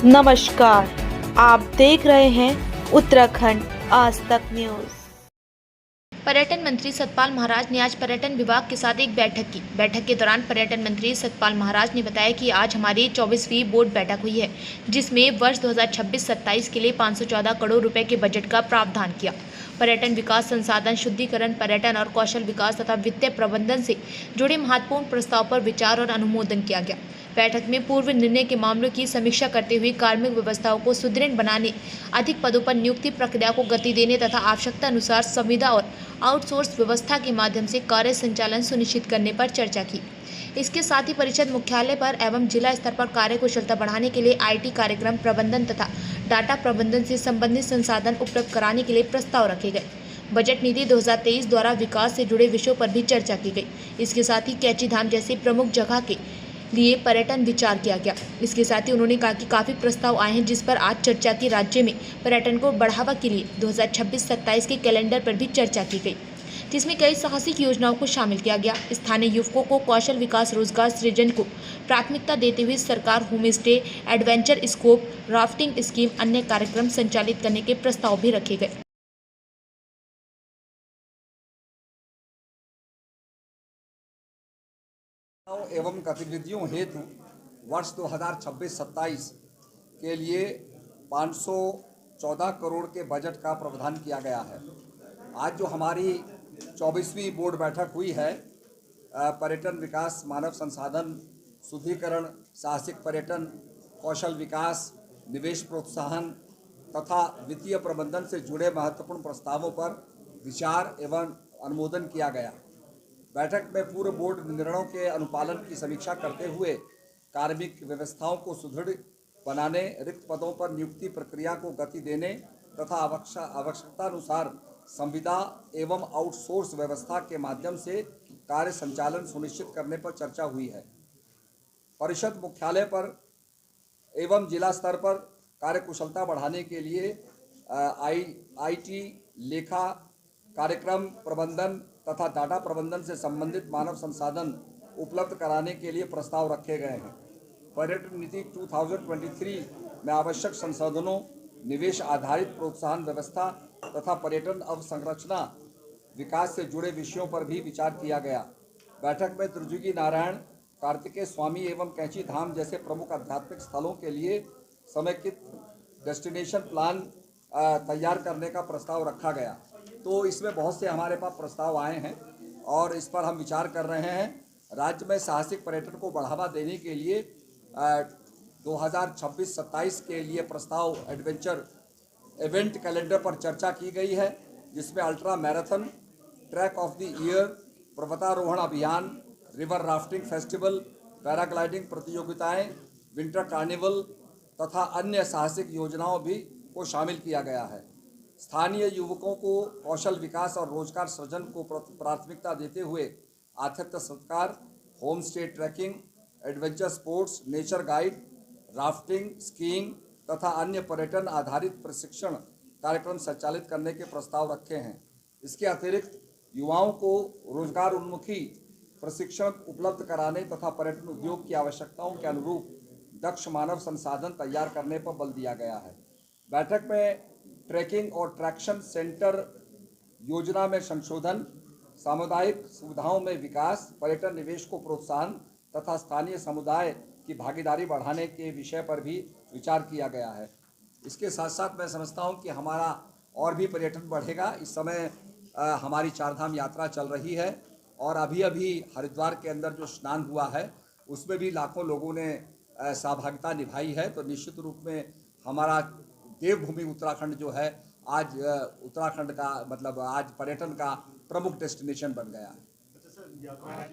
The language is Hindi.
नमस्कार, आप देख रहे हैं उत्तराखंड आज तक न्यूज। पर्यटन मंत्री सतपाल महाराज ने आज पर्यटन विभाग के साथ एक बैठक की। बैठक के दौरान पर्यटन मंत्री सतपाल महाराज ने बताया कि आज हमारी 24वीं बोर्ड बैठक हुई है, जिसमें वर्ष 2026-27 के लिए 514 करोड़ रुपए के बजट का प्रावधान किया। पर्यटन विकास, संसाधन शुद्धिकरण, पर्यटन और कौशल विकास तथा वित्तीय प्रबंधन से जुड़े महत्वपूर्ण प्रस्ताव पर विचार और अनुमोदन किया गया। बैठक में पूर्व निर्णय के मामलों की समीक्षा करते हुए कार्मिक व्यवस्थाओं को सुदृढ़ बनाने, अधिक पदों पर नियुक्ति प्रक्रिया को गति देने तथा आवश्यकता अनुसार संविदा और आउटसोर्स व्यवस्था के माध्यम से कार्य संचालन सुनिश्चित करने पर चर्चा की। इसके साथ ही परिषद मुख्यालय पर एवं जिला स्तर पर कार्यकुशलता बढ़ाने के लिए आईटी कार्यक्रम प्रबंधन तथा डाटा प्रबंधन से संबंधित संसाधन उपलब्ध कराने के लिए प्रस्ताव रखे गए। बजट नीति 2023 द्वारा विकास से जुड़े विषयों पर भी चर्चा की गई। इसके साथ ही कैची धाम जैसी प्रमुख जगह के लिए पर्यटन विचार किया गया। इसके साथ ही उन्होंने कहा कि काफ़ी प्रस्ताव आए हैं, जिस पर आज चर्चा की। राज्य में पर्यटन को बढ़ावा के लिए 2026-27 के कैलेंडर पर भी चर्चा की गई, जिसमें कई साहसिक योजनाओं को शामिल किया गया। स्थानीय युवकों को कौशल विकास, रोजगार सृजन को प्राथमिकता देते हुए सरकार home stay, adventure scope, rafting scheme, अन्य कार्यक्रम संचालित करने के प्रस्ताव भी रखे गए। एवं गतिविधियों हेतु वर्ष 2026-27 के लिए 514 करोड़ के बजट का प्रावधान किया गया है। आज जो हमारी 24वीं बोर्ड बैठक हुई है, पर्यटन विकास, मानव संसाधन शुद्धिकरण, साहसिक पर्यटन, कौशल विकास, निवेश प्रोत्साहन तथा वित्तीय प्रबंधन से जुड़े महत्वपूर्ण प्रस्तावों पर विचार एवं अनुमोदन किया गया। बैठक में पूर्व बोर्ड निर्णयों के अनुपालन की समीक्षा करते हुए कार्मिक व्यवस्थाओं को सुदृढ़ बनाने, रिक्त पदों पर नियुक्ति प्रक्रिया को गति देने तथा आवश्यकतानुसार संविदा एवं आउटसोर्स व्यवस्था के माध्यम से कार्य संचालन सुनिश्चित करने पर चर्चा हुई है। परिषद मुख्यालय पर एवं जिला स्तर पर कार्यकुशलता बढ़ाने के लिए आईटी, लेखा, कार्यक्रम प्रबंधन तथा डाटा प्रबंधन से संबंधित मानव संसाधन उपलब्ध कराने के लिए प्रस्ताव रखे गए हैं। पर्यटन नीति 2023 में आवश्यक संशोधनों, निवेश आधारित प्रोत्साहन व्यवस्था तथा पर्यटन अवसंरचना विकास से जुड़े विषयों पर भी विचार किया गया। बैठक में त्रिजुगी नारायण, कार्तिकेय स्वामी एवं कैची धाम जैसे प्रमुख आध्यात्मिक स्थलों के लिए समेकित डेस्टिनेशन प्लान तैयार करने का प्रस्ताव रखा गया। तो इसमें बहुत से हमारे पास प्रस्ताव आए हैं और इस पर हम विचार कर रहे हैं। राज्य में साहसिक पर्यटन को बढ़ावा देने के लिए 2026-27 के लिए प्रस्ताव एडवेंचर इवेंट कैलेंडर पर चर्चा की गई है, जिसमें ultra marathon, track of the year, पर्वतारोहण अभियान, रिवर राफ्टिंग फेस्टिवल, पैराग्लाइडिंग प्रतियोगिताएं, विंटर कार्निवल तथा अन्य साहसिक योजनाओं भी को शामिल किया गया है। स्थानीय युवकों को कौशल विकास और रोजगार सृजन को प्राथमिकता देते हुए आतिथ्य सत्कार, home stay, trekking, adventure sports, nature guide, rafting, skiing तथा अन्य पर्यटन आधारित प्रशिक्षण कार्यक्रम संचालित करने के प्रस्ताव रखे हैं। इसके अतिरिक्त युवाओं को रोजगार उन्मुखी प्रशिक्षण उपलब्ध कराने तथा पर्यटन उद्योग की आवश्यकताओं के अनुरूप दक्ष मानव संसाधन तैयार करने पर बल दिया गया है। बैठक में ट्रैकिंग और ट्रैक्शन सेंटर योजना में संशोधन, सामुदायिक सुविधाओं में विकास, पर्यटन निवेश को प्रोत्साहन तथा स्थानीय समुदाय की भागीदारी बढ़ाने के विषय पर भी विचार किया गया है। इसके साथ साथ मैं समझता हूं कि हमारा और भी पर्यटन बढ़ेगा। इस समय हमारी चारधाम यात्रा चल रही है और अभी हरिद्वार के अंदर जो स्नान हुआ है उसमें भी लाखों लोगों ने सहभागिता निभाई है। तो निश्चित रूप में हमारा देवभूमि उत्तराखंड जो है आज उत्तराखंड का मतलब आज पर्यटन का प्रमुख डेस्टिनेशन बन गया है।